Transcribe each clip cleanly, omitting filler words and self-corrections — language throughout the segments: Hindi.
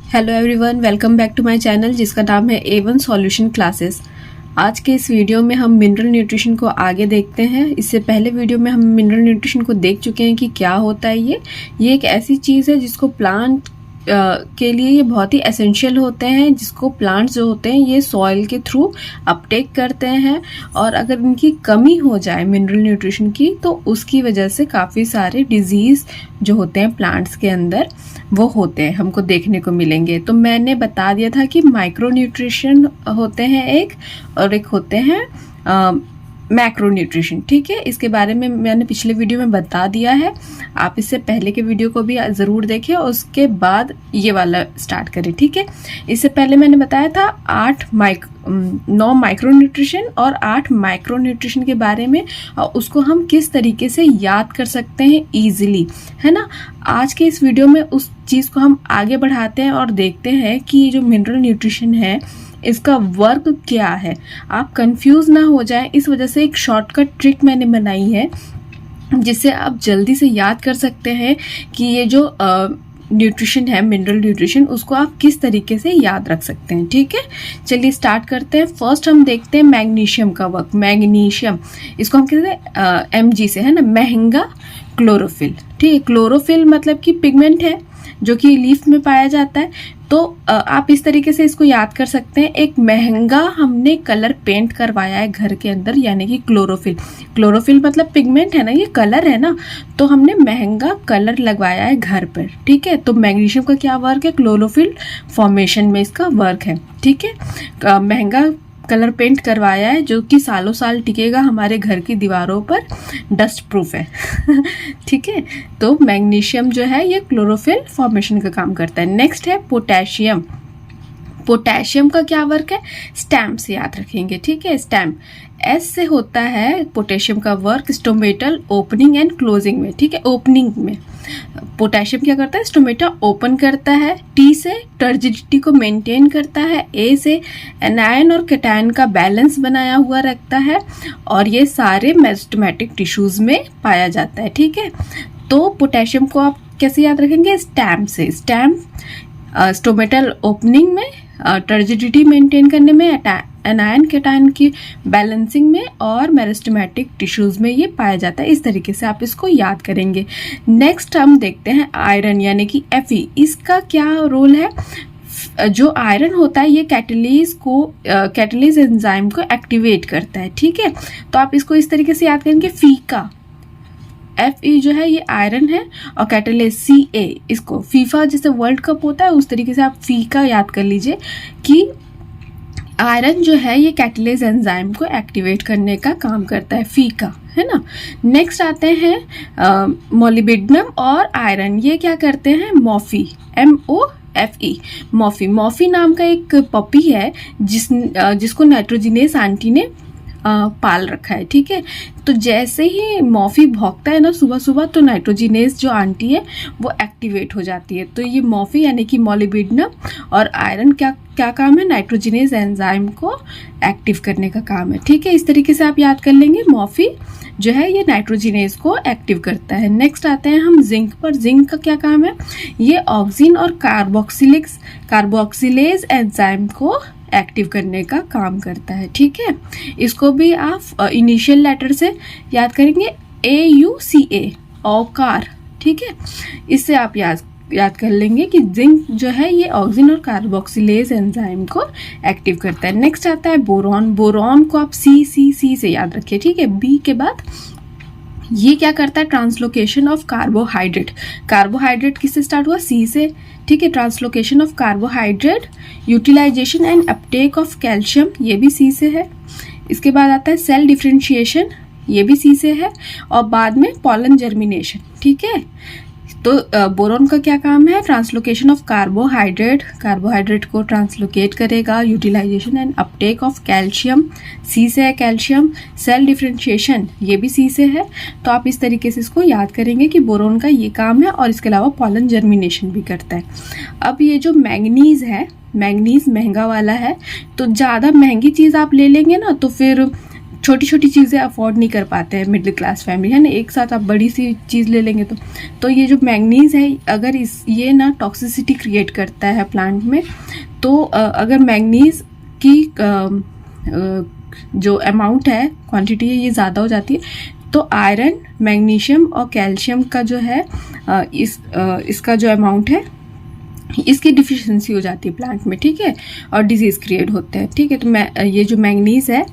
Hello everyone, welcome back to my channel जिसका नाम है A1 सॉल्यूशन क्लासेस। आज के इस वीडियो में हम मिनरल न्यूट्रिशन को आगे देखते हैं। इससे पहले वीडियो में हम मिनरल न्यूट्रिशन को देख चुके हैं कि क्या होता है। ये एक ऐसी चीज़ है जिसको प्लांट के लिए ये बहुत ही एसेंशियल होते हैं, जिसको प्लांट्स जो होते हैं ये सॉइल के थ्रू अपटेक करते हैं। और अगर इनकी कमी हो जाए मिनरल न्यूट्रिशन की, तो उसकी वजह से काफ़ी सारे डिजीज़ जो होते हैं प्लांट्स के अंदर वो होते हैं, हमको देखने को मिलेंगे। तो मैंने बता दिया था कि माइक्रो न्यूट्रिशन होते हैं एक, और एक होते हैं मैक्रो न्यूट्रिशन। ठीक है, इसके बारे में मैंने पिछले वीडियो में बता दिया है। आप इससे पहले के वीडियो को भी ज़रूर देखें, उसके बाद ये वाला स्टार्ट करें। ठीक है, इससे पहले मैंने बताया था 9 माइक्रो न्यूट्रिशन और 8 माइक्रो न्यूट्रिशन के बारे में, और उसको हम किस तरीके से याद कर सकते हैं ईजिली, है ना। आज के इस वीडियो में उस चीज़ को हम आगे बढ़ाते हैं और देखते हैं कि ये जो मिनरल न्यूट्रिशन है इसका वर्क क्या है। आप कंफ्यूज ना हो जाएं, इस वजह से एक शॉर्टकट ट्रिक मैंने बनाई है जिससे आप जल्दी से याद कर सकते हैं कि ये जो न्यूट्रिशन है, मिनरल न्यूट्रिशन, उसको आप किस तरीके से याद रख सकते हैं। ठीक है, चलिए स्टार्ट करते हैं। फर्स्ट हम देखते हैं मैग्नीशियम का वर्क। मैग्नीशियम, इसको हम कहते हैं Mg से, है ना, महंगा क्लोरोफिल। ठीक है, क्लोरोफिल मतलब कि पिगमेंट है जो कि लीफ में पाया जाता है। तो आप इस तरीके से इसको याद कर सकते हैं। एक महंगा हमने कलर पेंट करवाया है घर के अंदर, यानी कि क्लोरोफिल। क्लोरोफिल मतलब पिगमेंट है ना, ये कलर है ना, तो हमने महंगा कलर लगवाया है घर पर। ठीक है, तो मैग्नीशियम का क्या वर्क है, क्लोरोफिल फॉर्मेशन में इसका वर्क है। ठीक है, महंगा कलर पेंट करवाया है जो कि सालों साल टिकेगा हमारे घर की दीवारों पर, डस्ट प्रूफ है। ठीक है, तो मैग्नीशियम जो है ये क्लोरोफिल फॉर्मेशन का काम करता है। नेक्स्ट है पोटेशियम। पोटेशियम का क्या वर्क है, स्टैम्प से याद रखेंगे। ठीक है, स्टैम्प S से होता है पोटेशियम का work stomatal opening and closing में। ठीक है, ओपनिंग में पोटेशियम क्या करता है, स्टोमेटा ओपन करता है। T से टर्जिडिटी को मेंटेन करता है। A से एनायन और कैटायन का बैलेंस बनाया हुआ रखता है, और ये सारे मेरिस्टेमेटिक टिश्यूज में पाया जाता है। ठीक है, तो पोटेशियम को आप कैसे याद रखेंगे, स्टैम्प से। स्टैम्प स्टोमेटल ओपनिंग में, टर्जिडिटी मेंटेन करने में, एनायन कैटायन की बैलेंसिंग में, और मेरिस्टेमेटिक टिश्यूज में ये पाया जाता है। इस तरीके से आप इसको याद करेंगे। नेक्स्ट हम देखते हैं आयरन, यानी कि Fe। इसका क्या रोल है, जो आयरन होता है ये कैटलीज एंजाइम को एक्टिवेट करता है। ठीक है, तो आप इसको इस तरीके से याद करेंगे, फीका। Fe जो है ये आयरन है, और कैटलिस्ट Ca, इसको फीफा जैसे वर्ल्ड कप होता है उस तरीके से आप फीका याद कर लीजिए कि आयरन जो है ये कैटलिस्ट एंजाइम को एक्टिवेट करने का काम करता है, फीका, है ना। नेक्स्ट आते हैं मोलिब्डेनम और आयरन। ये क्या करते हैं, मॉफी, MOFE, मॉफी। मॉफी नाम का एक पपी है जिसको नाइट्रोजिनेस आंटी ने पाल रखा है। ठीक है, तो जैसे ही मॉफी भौंकता है ना सुबह सुबह, तो नाइट्रोजिनेस जो आंटी है वो एक्टिवेट हो जाती है। तो ये मॉफी यानी कि मोलिब्डेनम और आयरन क्या काम है, नाइट्रोजिनेस एंजाइम को एक्टिव करने का काम है। ठीक है, इस तरीके से आप याद कर लेंगे, मॉफी जो है ये नाइट्रोजिनेस को एक्टिव करता है। नेक्स्ट आते हैं हम जिंक पर। जिंक का क्या काम है, ये ऑक्सीजन और कार्बोक्सिलेज एंजाइम को एक्टिव करने का काम करता है। ठीक है, इसको भी आप इनिशियल लेटर से याद करेंगे, AUCA, औकार। ठीक है, इससे आप याद कर लेंगे कि जिंक जो है ये ऑक्सीजन और कार्बोक्सिलेज एंजाइम को एक्टिव करता है। नेक्स्ट आता है बोरॉन। बोरॉन को आप C से याद रखिए। ठीक है, B के बाद ये क्या करता है, ट्रांसलोकेशन ऑफ कार्बोहाइड्रेट। कार्बोहाइड्रेट किससे स्टार्ट हुआ, C से। ठीक है, translocation of carbohydrate, utilisation and uptake of calcium, ये भी C से है। इसके बाद आता है सेल डिफरेंशिएशन, ये भी C से है। और बाद में पॉलन जर्मिनेशन। ठीक है, तो बोरॉन का क्या काम है, ट्रांसलोकेशन ऑफ कार्बोहाइड्रेट को ट्रांसलोकेट करेगा, utilisation and uptake of calcium, C से है कैल्शियम। सेल डिफरेंशिएशन, ये भी C से है। तो आप इस तरीके से इसको याद करेंगे कि बोरॉन का ये काम है, और इसके अलावा पॉलन जर्मिनेशन भी करता है। अब ये जो मैंगनीज है, मैंगनीज महंगा वाला है, तो ज़्यादा महंगी चीज़ आप ले लेंगे ना, तो फिर छोटी छोटी चीज़ें अफोर्ड नहीं कर पाते हैं मिडिल क्लास फैमिली, है ना, एक साथ आप बड़ी सी चीज़ ले लेंगे तो ये जो मैंगनीज है अगर ये ना टॉक्सिसिटी क्रिएट करता है प्लांट में, तो अगर मैंगनीज की जो अमाउंट है, क्वांटिटी है, ये ज़्यादा हो जाती है तो आयरन, मैग्नीशियम और कैल्शियम का जो है इसका जो अमाउंट है इसकी डिफिशिएंसी हो जाती है प्लांट में, ठीक है, और डिजीज़ क्रिएट होते हैं, ठीक है। तो ये जो मैंगनीज है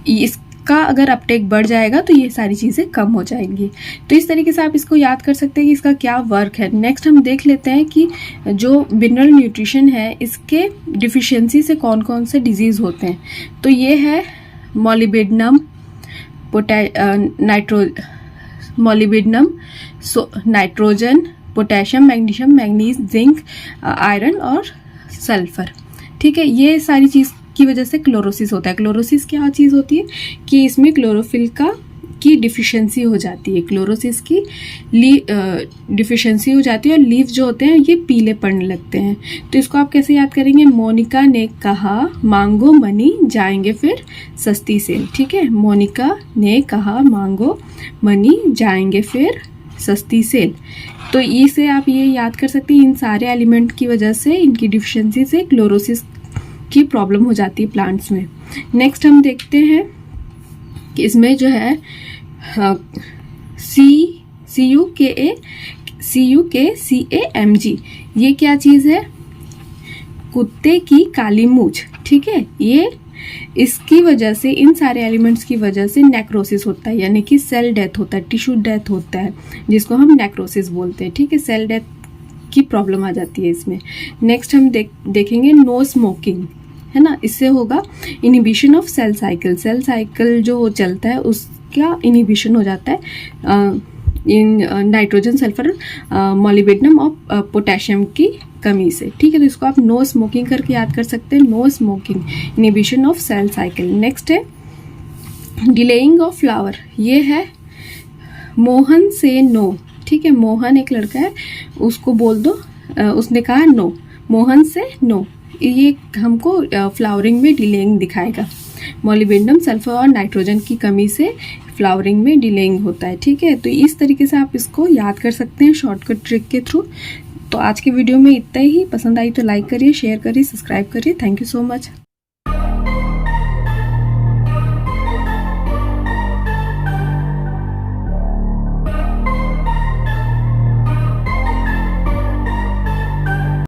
इसका अगर अपटेक बढ़ जाएगा तो ये सारी चीज़ें कम हो जाएंगी। तो इस तरीके से आप इसको याद कर सकते हैं कि इसका क्या वर्क है। नेक्स्ट हम देख लेते हैं कि जो मिनरल न्यूट्रिशन है इसके डिफिशिएंसी से कौन कौन से डिजीज़ होते हैं। तो ये है molybdenum, nitrogen, potassium, magnesium, manganese, zinc, iron और सल्फर, ठीक है। ये सारी चीज़ की वजह से क्लोरोसिस होता है। क्लोरोसिस क्या चीज़ होती है कि इसमें क्लोरोफिल की डिफिशिएंसी हो जाती है, क्लोरोसिस की डिफिशिएंसी हो जाती है और लीफ जो होते हैं ये पीले पड़ने लगते हैं। तो इसको आप कैसे याद करेंगे? मोनिका ने कहा मांगो मनी जाएंगे फिर सस्ती सेल, ठीक है। मोनिका ने कहा मांगो मनी जाएंगे फिर सस्ती सेल। तो इसे आप ये याद कर सकते हैं, इन सारे एलिमेंट की वजह से, इनकी डिफिशिएंसी से क्लोरोसिस की प्रॉब्लम हो जाती है प्लांट्स में। नेक्स्ट हम देखते हैं कि इसमें जो है CUKCAMG, ये क्या चीज़ है? कुत्ते की काली मूंछ, ठीक है। ये इसकी वजह से, इन सारे एलिमेंट्स की वजह से नेक्रोसिस होता है, यानी कि सेल डेथ होता है, टिश्यू डेथ होता है, जिसको हम नेक्रोसिस बोलते हैं, ठीक है। सेल डेथ की प्रॉब्लम आ जाती है इसमें। नेक्स्ट हम देखेंगे नो स्मोकिंग, है ना, इससे होगा inhibition of cell cycle. Cell cycle जो चलता है उसका इनिबिशन हो जाता है इन नाइट्रोजन, सल्फर, मॉलिबेडनम और पोटेशियम की कमी से, ठीक है। तो इसको आप नो स्मोकिंग करके याद कर सकते हैं, no smoking, inhibition of cell cycle. Next है डिलेइंग ऑफ फ्लावर, ये है मोहन से नो, ठीक है। मोहन एक लड़का है, उसको बोल दो, उसने कहा नो, मोहन से नो, ये हमको फ्लावरिंग में डिलेइंग दिखाएगा। मॉलिबेडनम, सल्फर और नाइट्रोजन की कमी से फ्लावरिंग में डिलेइंग होता है, ठीक है। तो इस तरीके से आप इसको याद कर सकते हैं शॉर्टकट ट्रिक के थ्रू। तो आज के वीडियो में इतना ही। पसंद आई तो लाइक करिए, शेयर करिए, सब्सक्राइब करिए। Thank you so much.